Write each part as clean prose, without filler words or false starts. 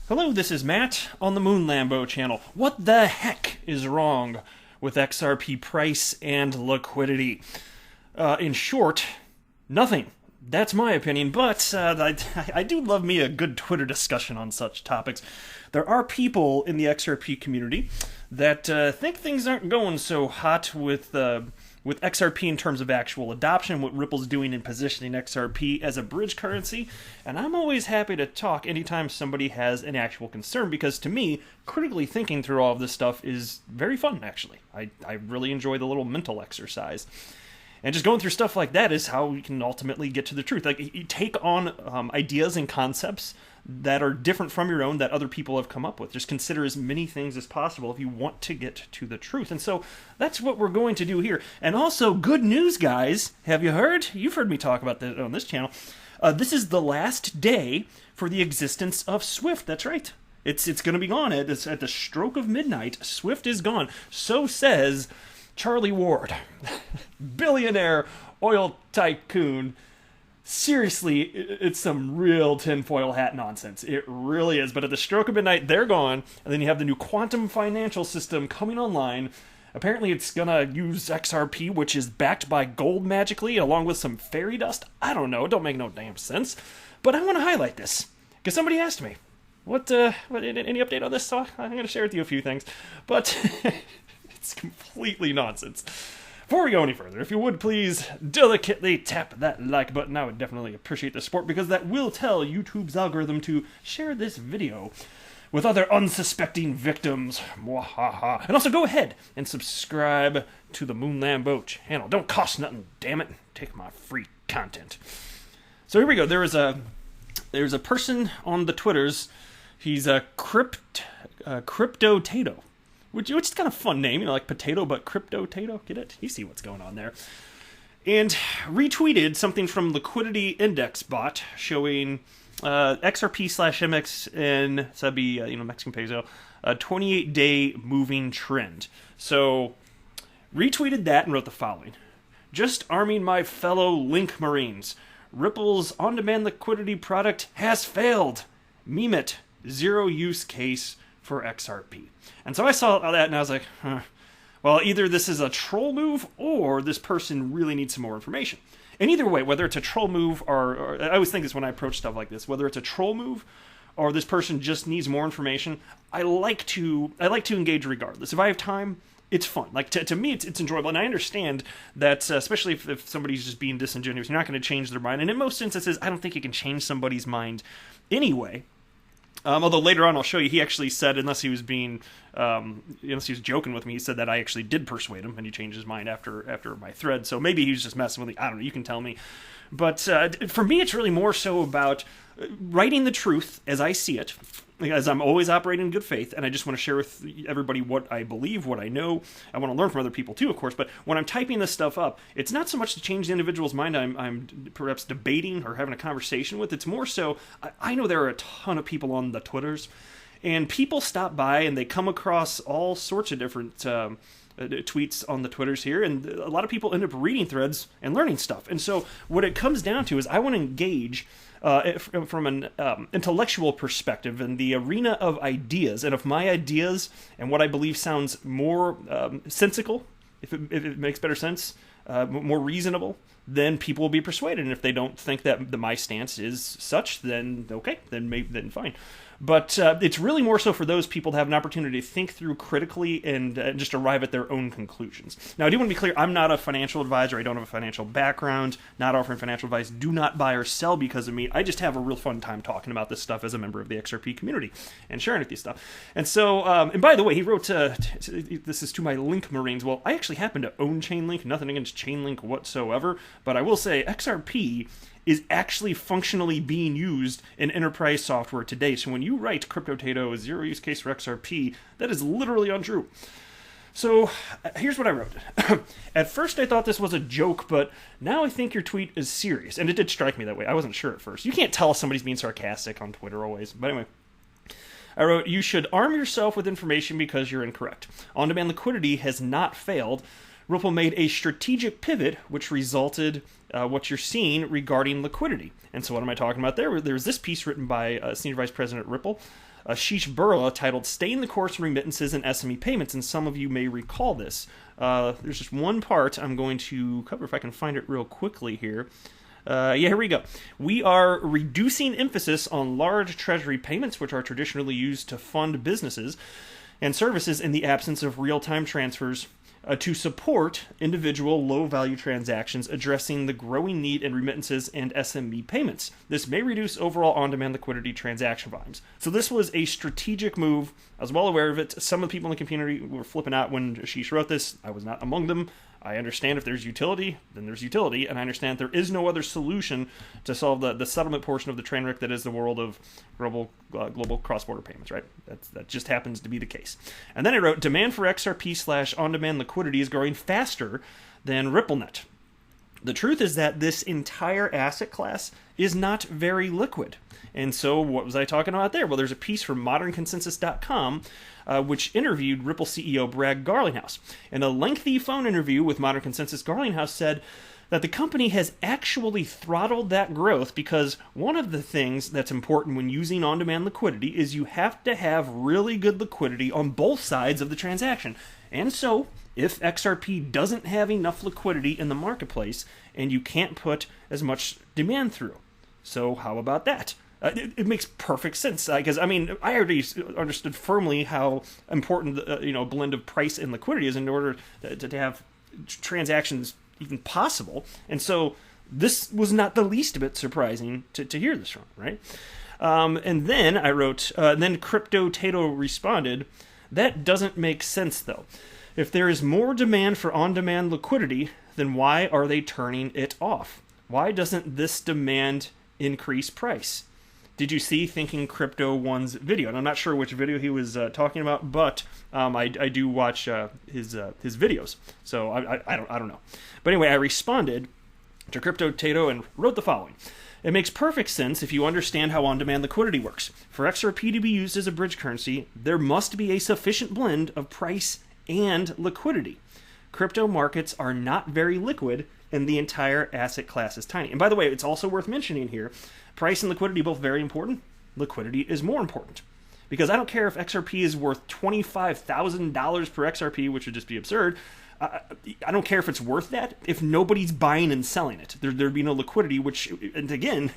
Hello, this is Matt on the Moon Lambo channel. What the heck is wrong with XRP price and liquidity? In short, nothing. That's my opinion, but I do love me a good Twitter discussion on such topics. There are people in the XRP community that think things aren't going so hot with XRP in terms of actual adoption, what Ripple's doing in positioning XRP as a bridge currency, and I'm always happy to talk anytime somebody has an actual concern, because to me, critically thinking through all of this stuff is very fun, actually. I really enjoy the little mental exercise. And just going through stuff like that is how we can ultimately get to the truth. Like, you take on ideas and concepts that are different from your own that other people have come up with. Just consider as many things as possible if you want to get to the truth. And so that's what we're going to do here. And also, good news, guys. Have you heard? You've heard me talk about that on this channel. This is the last day for the existence of Swift. That's right. It's going to be gone at the stroke of midnight. Swift is gone. So says Charlie Ward, billionaire oil tycoon. Seriously, it's some real tinfoil hat nonsense. It really is. But at the stroke of midnight, they're gone. And then you have the new quantum financial system coming online. Apparently, it's going to use XRP, which is backed by gold magically, along with some fairy dust. I don't know. It don't make no damn sense. But I want to highlight this, because somebody asked me, any update on this? So I'm going to share with you a few things. But it's completely nonsense. Before we go any further, if you would please delicately tap that like button, I would definitely appreciate the support, because that will tell YouTube's algorithm to share this video with other unsuspecting victims. Mwahaha. And also go ahead and subscribe to the Moon Lambo channel. Don't cost nothing, damn it. Take my free content. So here we go. There's a person on the Twitters. He's a Crypto-Tato. Which is kind of a fun name, like potato, but crypto-tato, get it? You see what's going on there. And retweeted something from Liquidity Index Bot showing XRP/MX in, so that'd be, Mexican peso, a 28-day moving trend. So, retweeted that and wrote the following. Just arming my fellow Link Marines. Ripple's on-demand liquidity product has failed. Meme it. Zero use case for XRP. And so I saw that and I was like, well, either this is a troll move or this person really needs some more information. And either way, whether it's a troll move or I always think this when I approach stuff like this, whether it's a troll move or this person just needs more information, I like to engage regardless. If I have time, it's fun. Like, to me, it's enjoyable. And I understand that, especially if somebody's just being disingenuous, you're not going to change their mind. And in most instances, I don't think you can change somebody's mind anyway. Although later on I'll show you, he actually said, unless he was joking with me, he said that I actually did persuade him, and he changed his mind after my thread. So maybe he was just messing with me. I don't know. You can tell me. But for me, it's really more so about writing the truth as I see it, as I'm always operating in good faith, and I just want to share with everybody what I believe, what I know. I want to learn from other people too, of course, but when I'm typing this stuff up, it's not so much to change the individual's mind I'm perhaps debating or having a conversation with. It's more so, I know there are a ton of people on the Twitters, and people stop by and they come across all sorts of different tweets on the Twitters here, and a lot of people end up reading threads and learning stuff. And so what it comes down to is I want to engage from an intellectual perspective in the arena of ideas, and if my ideas and what I believe sounds more sensical, if it makes better sense, more reasonable, then people will be persuaded. And if they don't think that my stance is such, then okay, then fine. But it's really more so for those people to have an opportunity to think through critically and just arrive at their own conclusions. Now, I do want to be clear, I'm not a financial advisor. I don't have a financial background, not offering financial advice. Do not buy or sell because of me. I just have a real fun time talking about this stuff as a member of the XRP community and sharing with you stuff. And so, and by the way, he wrote, this is to my Link Marines. Well, I actually happen to own Chainlink, nothing against Chainlink whatsoever, but I will say XRP is actually functionally being used in enterprise software today. So when you write Crypto-Tato, a zero use case for XRP, that is literally untrue. So here's what I wrote. At first I thought this was a joke, but now I think your tweet is serious. And it did strike me that way. I wasn't sure at first. You can't tell if somebody's being sarcastic on Twitter always. But anyway, I wrote, you should arm yourself with information because you're incorrect. On-demand liquidity has not failed. Ripple made a strategic pivot, which resulted what you're seeing regarding liquidity. And so what am I talking about there? There's this piece written by Senior Vice President at Ripple, Ashish Burla titled "Staying the Course in Remittances and SME Payments," and some of you may recall this. There's just one part I'm going to cover if I can find it real quickly here. Here we go. We are reducing emphasis on large treasury payments, which are traditionally used to fund businesses and services in the absence of real-time transfers, to support individual low-value transactions, addressing the growing need in remittances and SME payments. This may reduce overall on-demand liquidity transaction volumes. So this was a strategic move. I was well aware of it. Some of the people in the community were flipping out when Ashish wrote this. I was not among them. I understand if there's utility, then there's utility, and I understand there is no other solution to solve the settlement portion of the train wreck that is the world of global cross-border payments, right? That just happens to be the case. And then I wrote, demand for XRP/on-demand liquidity is growing faster than RippleNet. The truth is that this entire asset class is not very liquid. And so what was I talking about there? Well, there's a piece from modernconsensus.com which interviewed Ripple CEO Brad Garlinghouse. In a lengthy phone interview with Modern Consensus, Garlinghouse said that the company has actually throttled that growth because one of the things that's important when using on-demand liquidity is you have to have really good liquidity on both sides of the transaction. And so, if XRP doesn't have enough liquidity in the marketplace, and you can't put as much demand through. So how about that? It makes perfect sense, because I already understood firmly how important the blend of price and liquidity is in order to have transactions even possible. And so this was not the least bit surprising to hear this from, right? And then I wrote, then Crypto Tato responded, that doesn't make sense though. If there is more demand for on-demand liquidity, then why are they turning it off? Why doesn't this demand increase price? Did you see Thinking Crypto One's video? And I'm not sure which video he was talking about, but I do watch his videos, so I don't know. But anyway, I responded to Crypto Tato and wrote the following. It makes perfect sense if you understand how on-demand liquidity works. For XRP to be used as a bridge currency, there must be a sufficient blend of price and liquidity. Crypto markets are not very liquid, and the entire asset class is tiny. And by the way, it's also worth mentioning here, price and liquidity both very important. Liquidity is more important. Because I don't care if XRP is worth $25,000 per XRP, which would just be absurd. I don't care if it's worth that if nobody's buying and selling it. There'd be no liquidity, which, and again,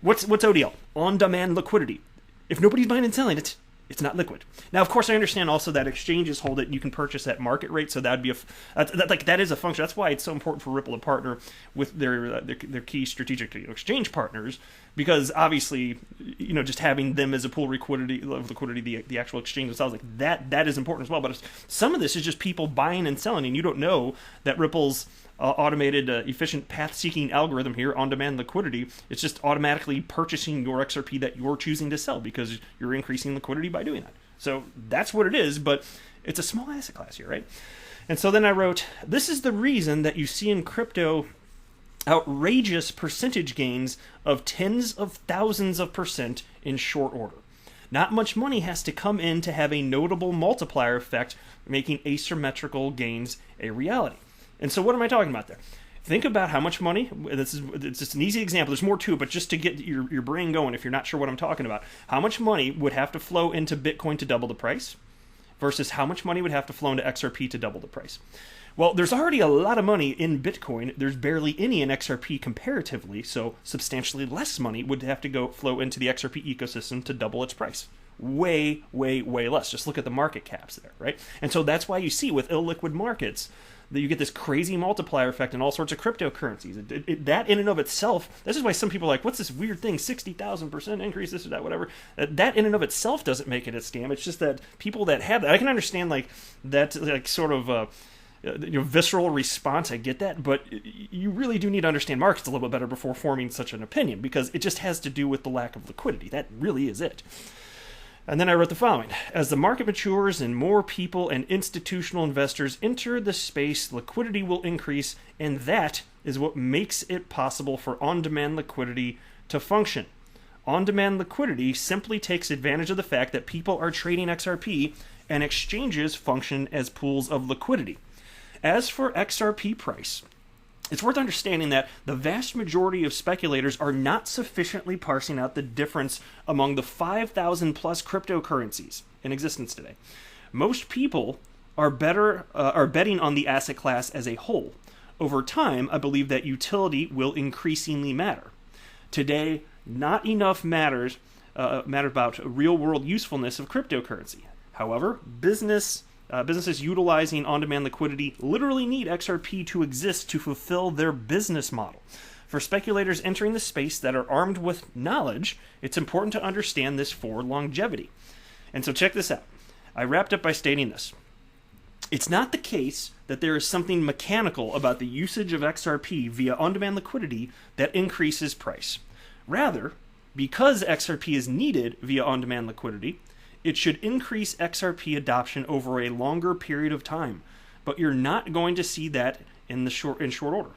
what's ODL? On-demand liquidity. If nobody's buying and selling it, it's not liquid. Now, of course, I understand also that exchanges hold it. You can purchase at market rate, so that'd be that is a function. That's why it's so important for Ripple to partner with their key strategic exchange partners, because obviously, just having them as a pool of liquidity, the actual exchange themselves, like that is important as well. But some of this is just people buying and selling, and you don't know that Ripple's automated, efficient path-seeking algorithm here, on-demand liquidity, it's just automatically purchasing your XRP that you're choosing to sell because you're increasing liquidity by doing that. So that's what it is, but it's a small asset class here, right? And so then I wrote, this is the reason that you see in crypto outrageous percentage gains of tens of thousands of % in short order. Not much money has to come in to have a notable multiplier effect, making asymmetrical gains a reality. And so what am I talking about there? Think about how much money, it's just an easy example, there's more to it, but just to get your brain going if you're not sure what I'm talking about, how much money would have to flow into Bitcoin to double the price versus how much money would have to flow into XRP to double the price? Well, there's already a lot of money in Bitcoin. There's barely any in XRP comparatively, so substantially less money would have to flow into the XRP ecosystem to double its price. Way, way, way less. Just look at the market caps there, right? And so that's why you see with illiquid markets that you get this crazy multiplier effect in all sorts of cryptocurrencies. That in and of itself, this is why some people are like, what's this weird thing, 60,000% increase, this or that, whatever. That in and of itself doesn't make it a scam. It's just that people that have that, I can understand that sort of visceral response, I get that, but you really do need to understand markets a little bit better before forming such an opinion, because it just has to do with the lack of liquidity. That really is it. And then I wrote the following. As the market matures and more people and institutional investors enter the space, liquidity will increase, and that is what makes it possible for on-demand liquidity to function. On-demand liquidity simply takes advantage of the fact that people are trading XRP and exchanges function as pools of liquidity. As for XRP price, It's worth understanding that the vast majority of speculators are not sufficiently parsing out the difference among the 5,000 plus cryptocurrencies in existence today. Most people are betting on the asset class as a whole. Over time, I believe that utility will increasingly matter. Today, not enough matter about real-world usefulness of cryptocurrency. However, businesses utilizing on-demand liquidity literally need XRP to exist to fulfill their business model. For speculators entering the space that are armed with knowledge, it's important to understand this for longevity. And so check this out. I wrapped up by stating this. It's not the case that there is something mechanical about the usage of XRP via on-demand liquidity that increases price. Rather, because XRP is needed via on-demand liquidity, it should increase XRP adoption over a longer period of time. But you're not going to see that in short order.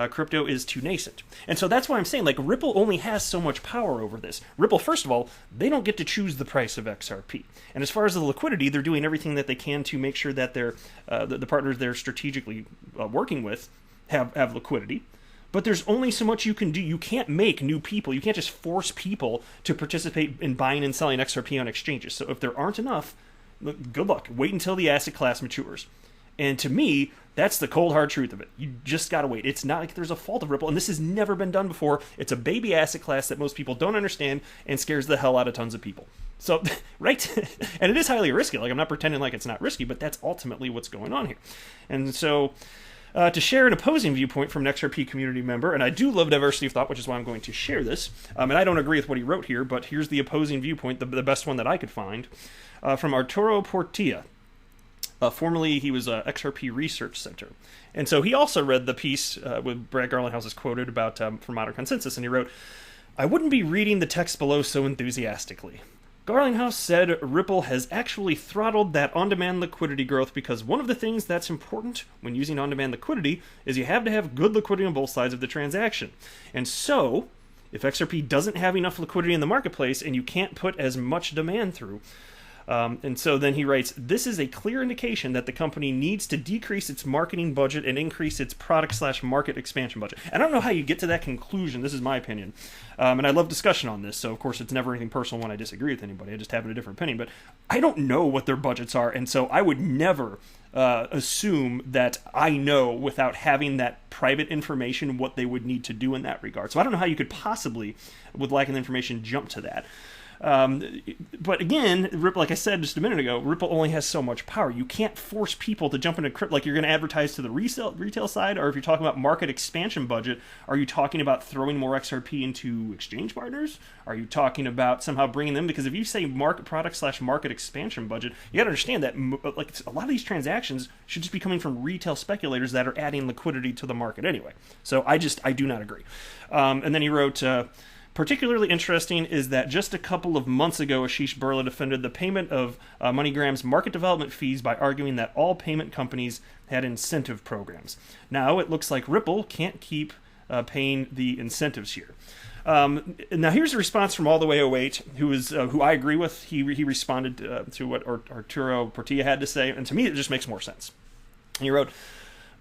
Crypto is too nascent. And so that's why I'm saying, like, Ripple only has so much power over this. Ripple, first of all, they don't get to choose the price of XRP. And as far as the liquidity, they're doing everything that they can to make sure that the partners they're strategically working with have liquidity. But there's only so much you can do. You can't make new people. You can't just force people to participate in buying and selling XRP on exchanges. So if there aren't enough, good luck. Wait until the asset class matures. And to me, that's the cold, hard truth of it. You just got to wait. It's not like there's a fault of Ripple, and this has never been done before. It's a baby asset class that most people don't understand and scares the hell out of tons of people. So, right? And it is highly risky. Like, I'm not pretending like it's not risky, but that's ultimately what's going on here. And so, to share an opposing viewpoint from an XRP community member, and I do love diversity of thought, which is why I'm going to share this, and I don't agree with what he wrote here, but here's the opposing viewpoint, the best one that I could find, from Arturo Portilla. Formerly, he was XRP Research Center. And so he also read the piece with Brad Garlinghouse is quoted about from Modern Consensus, and he wrote, "I wouldn't be reading the text below so enthusiastically. Garlinghouse said Ripple has actually throttled that on-demand liquidity growth because one of the things that's important when using on-demand liquidity is you have to have good liquidity on both sides of the transaction. And so, if XRP doesn't have enough liquidity in the marketplace and you can't put as much demand through, and so then he writes, this is a clear indication that the company needs to decrease its marketing budget and increase its product/market expansion budget." And I don't know how you get to that conclusion. This is my opinion. And I love discussion on this. So, of course, it's never anything personal when I disagree with anybody. I just have a different opinion. But I don't know what their budgets are. And so I would never assume that I know without having that private information what they would need to do in that regard. So I don't know how you could possibly, with lacking information, jump to that. But again, Ripple, like I said just a minute ago, Ripple only has so much power. You can't force people to jump into crypto. Like, you're going to advertise to the retail side, or if you're talking about market expansion budget, are you talking about throwing more XRP into exchange partners? Are you talking about somehow bringing them? Because if you say product/market expansion budget, you got to understand that like a lot of these transactions should just be coming from retail speculators that are adding liquidity to the market anyway. So I do not agree. And then he wrote, particularly interesting is that just a couple of months ago, Ashish Birla defended the payment of MoneyGram's market development fees by arguing that all payment companies had incentive programs. Now it looks like Ripple can't keep paying the incentives here. Now here's a response from All the Way 08, who I agree with. He responded to what Arturo Portilla had to say, and to me it just makes more sense. He wrote,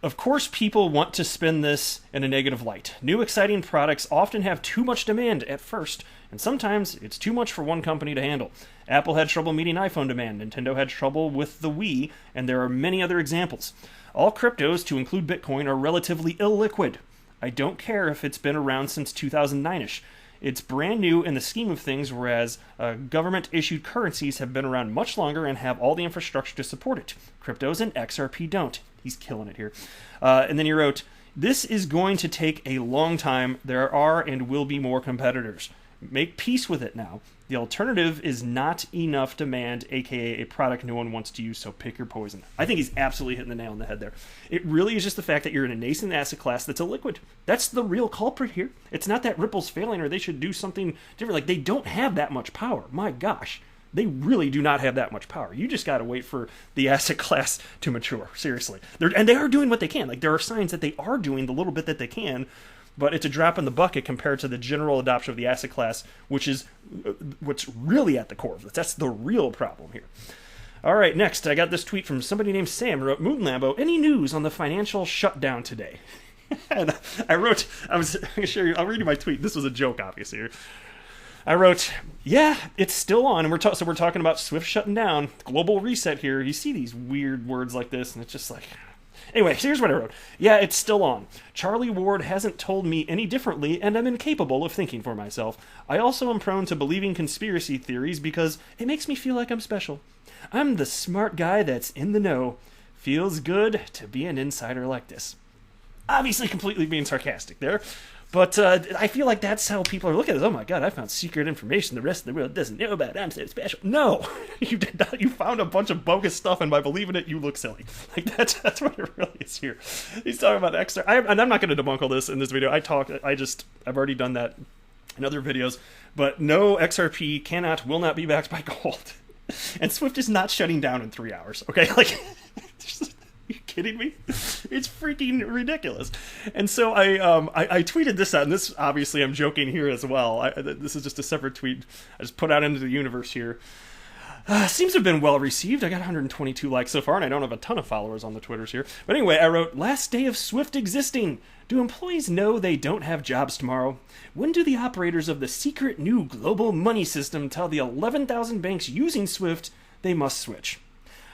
"Of course people want to spin this in a negative light. New exciting products often have too much demand at first, and sometimes it's too much for one company to handle. Apple had trouble meeting iPhone demand, Nintendo had trouble with the Wii, and there are many other examples. All cryptos, to include Bitcoin, are relatively illiquid. I don't care if it's been around since 2009-ish. It's brand new in the scheme of things, whereas government-issued currencies have been around much longer and have all the infrastructure to support it. Cryptos and XRP don't." He's killing it here. And then he wrote, "This is going to take a long time. There are and will be more competitors. Make peace with it now. The alternative is not enough demand, aka a product no one wants to use, so pick your poison." I think he's absolutely hitting the nail on the head there. It really is just the fact that you're in a nascent asset class that's illiquid. That's the real culprit here. It's not that Ripple's failing or they should do something different. Like, they don't have that much power. My gosh. They really do not have that much power. You just got to wait for the asset class to mature. Seriously. And they are doing what they can. Like, there are signs that they are doing the little bit that they can, but it's a drop in the bucket compared to the general adoption of the asset class, which is what's really at the core of this. That's the real problem here. All right, next, I got this tweet from somebody named Sam, who wrote, "Moon Lambo, any news on the financial shutdown today?" And I wrote, I'm gonna share you, I'll read you my tweet. This was a joke, obviously. I wrote, yeah, it's still on, and so we're talking about Swift shutting down, global reset here. You see these weird words like this, and it's just like... Anyway, here's what I wrote. Yeah, it's still on. Charlie Ward hasn't told me any differently, and I'm incapable of thinking for myself. I also am prone to believing conspiracy theories because it makes me feel like I'm special. I'm the smart guy that's in the know. Feels good to be an insider like this. Obviously completely being sarcastic there. But I feel like that's how people are looking at it. Oh my god, I found secret information the rest of the world doesn't know about. I'm so special. No, you did not. You found a bunch of bogus stuff, and by believing it, you look silly. Like that's what it really is here. He's talking about XRP, and I'm not going to debunk all this in this video. I've already done that in other videos. But no, XRP will not be backed by gold, and Swift is not shutting down in 3 hours. Okay, like. Are you kidding me? It's freaking ridiculous. And so I tweeted this out, and this obviously I'm joking here as well. This is just a separate tweet I just put out into the universe here. Seems to have been well received. I got 122 likes so far, and I don't have a ton of followers on the Twitters here. But anyway, I wrote, last day of Swift existing. Do employees know they don't have jobs tomorrow? When do the operators of the secret new global money system tell the 11,000 banks using Swift they must switch?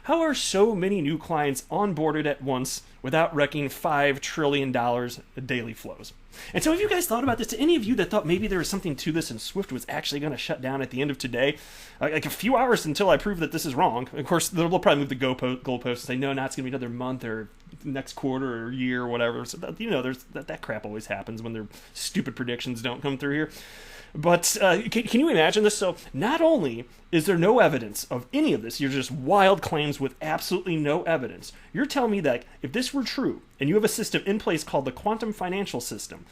How are so many new clients onboarded at once without wrecking $5 trillion daily flows? And so have you guys thought about this? To any of you that thought maybe there was something to this and Swift was actually going to shut down at the end of today, like a few hours until I prove that this is wrong. Of course, they'll probably move the goalposts and say, no, now it's going to be another month or next quarter or year or whatever. So, there's that crap always happens when their stupid predictions don't come through here. But can you imagine this? So not only is there no evidence of any of this, you're just wild claims with absolutely no evidence. You're telling me that if this were true, and you have a system in place called the quantum financial system,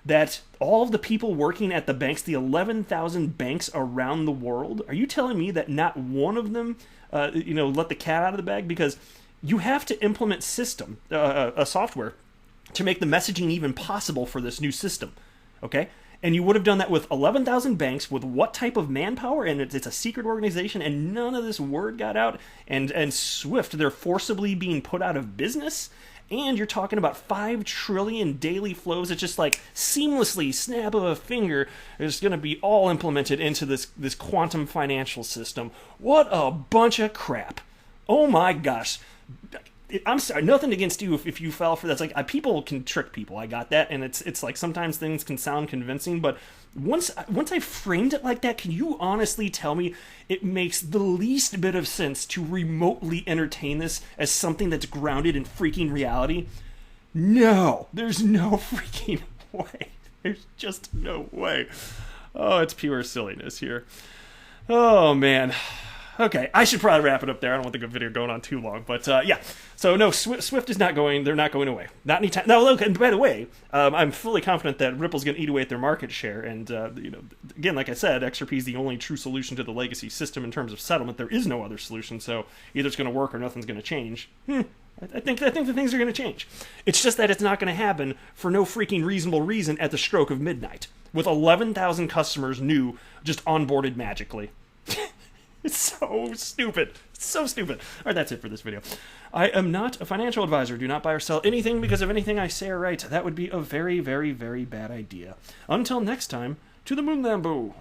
that all of the people working at the banks, the 11,000 banks around the world, are you telling me that not one of them, let the cat out of the bag? Because you have to implement a software to make the messaging even possible for this new system, okay? And you would have done that with 11,000 banks, with what type of manpower? And it's a secret organization, and none of this word got out. And Swift, they're forcibly being put out of business. And you're talking about 5 trillion daily flows. It's just like seamlessly, snap of a finger, it's going to be all implemented into this quantum financial system. What a bunch of crap. Oh my gosh. I'm sorry, nothing against you if you fell for that. It's like people can trick people. I got that, and it's like sometimes things can sound convincing, but once I framed it like that, can you honestly tell me it makes the least bit of sense to remotely entertain this as something that's grounded in freaking reality? No, there's no freaking way. There's just no way. Oh, it's pure silliness here. Oh man. Okay, I should probably wrap it up there. I don't want the video going on too long, but yeah. So no, Swift is not going. They're not going away. Not anytime. Now look, and by the way, I'm fully confident that Ripple's going to eat away at their market share. And again, like I said, XRP is the only true solution to the legacy system in terms of settlement. There is no other solution. So either it's going to work or nothing's going to change. I think the things are going to change. It's just that it's not going to happen for no freaking reasonable reason at the stroke of midnight, with 11,000 customers new just onboarded magically. It's so stupid. It's so stupid. All right, that's it for this video. I am not a financial advisor. Do not buy or sell anything because of anything I say or write. That would be a very, very, very bad idea. Until next time, to the moon, Lambo.